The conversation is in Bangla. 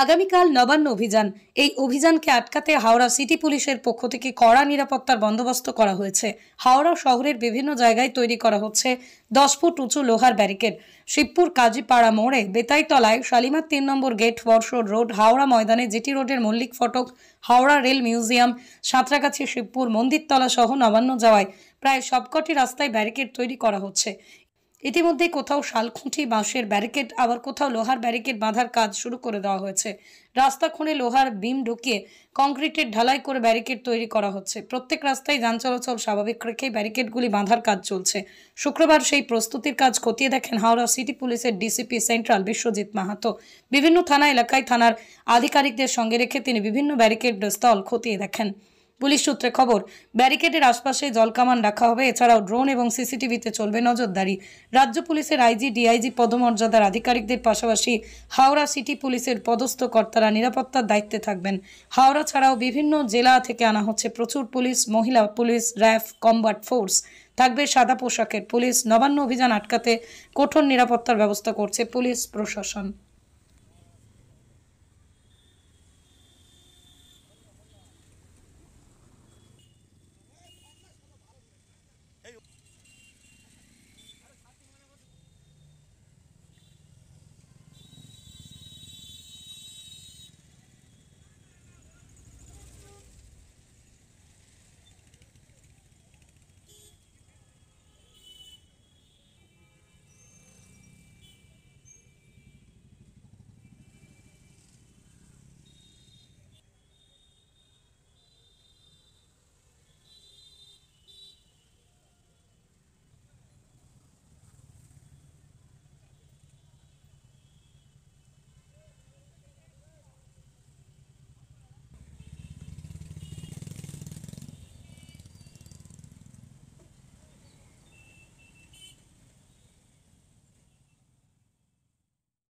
আগামীকাল নবান্ন অভিযান। এই অভিযানকে আটকাতে হাওড়া সিটি পুলিশের পক্ষ থেকে কড়া নিরাপত্তার বন্দোবস্ত করা হয়েছে। হাওড়া শহরের বিভিন্ন জায়গায় তৈরি করা হচ্ছে 10 ফুট উঁচু লোহার ব্যারিকেড। শিবপুর কাজীপাড়া মোড়ে, বেতাইতলায়, শালিমার 3 নম্বর গেট, বর্ষর রোড, হাওড়া ময়দানে, জিটি রোডের মল্লিক ফটক, হাওড়া রেল মিউজিয়াম, সাঁতরাগাছি, শিবপুর, মন্দিরতলা সহ নবান্ন যাওয়ায় প্রায় সবকটি রাস্তায় ব্যারিকেড তৈরি করা হচ্ছে। ইতিমধ্যে কোথাও শালখুঁটি বাঁশের ব্যারিকেড, আবার কোথাও লোহার ব্যারিকেড বাঁধার কাজ শুরু করে দেওয়া হয়েছে। রাস্তা খুঁড়ে লোহার বিম ঢুকিয়ে কংক্রিটের ঢালাই করে ব্যারিকেড তৈরি করা হচ্ছে। প্রত্যেক রাস্তায় যান চলাচল স্বাভাবিক রেখে ব্যারিকেডগুলি বাঁধার কাজ চলছে। শুক্রবার সেই প্রস্তুতির কাজ খতিয়ে দেখেন হাওড়া সিটি পুলিশের ডিসিপি সেন্ট্রাল বিশ্বজিৎ মাহাতো। বিভিন্ন থানা এলাকায় থানার আধিকারিকদের সঙ্গে রেখে তিনি বিভিন্ন ব্যারিকেড স্থল খতিয়ে দেখেন। পুলিশ সূত্রে খবর, ব্যারিকেডের আশপাশে জলকামান রাখা হবে। এছাড়াও ড্রোন এবং সিসিটিভিতে চলবে নজরদারি। রাজ্য পুলিশের আইজি, ডিআইজি পদমর্যাদার আধিকারিকদের পাশাপাশি হাওড়া সিটি পুলিশের পদস্থ কর্তারা নিরাপত্তার দায়িত্বে থাকবেন। হাওড়া ছাড়াও বিভিন্ন জেলা থেকে আনা হচ্ছে প্রচুর পুলিশ, মহিলা পুলিশ, র্যাফ, কমব্যাট ফোর্স। থাকবে সাদা পোশাকের পুলিশ। নবান্ন অভিযান আটকাতে কঠোর নিরাপত্তার ব্যবস্থা করছে পুলিশ প্রশাসন।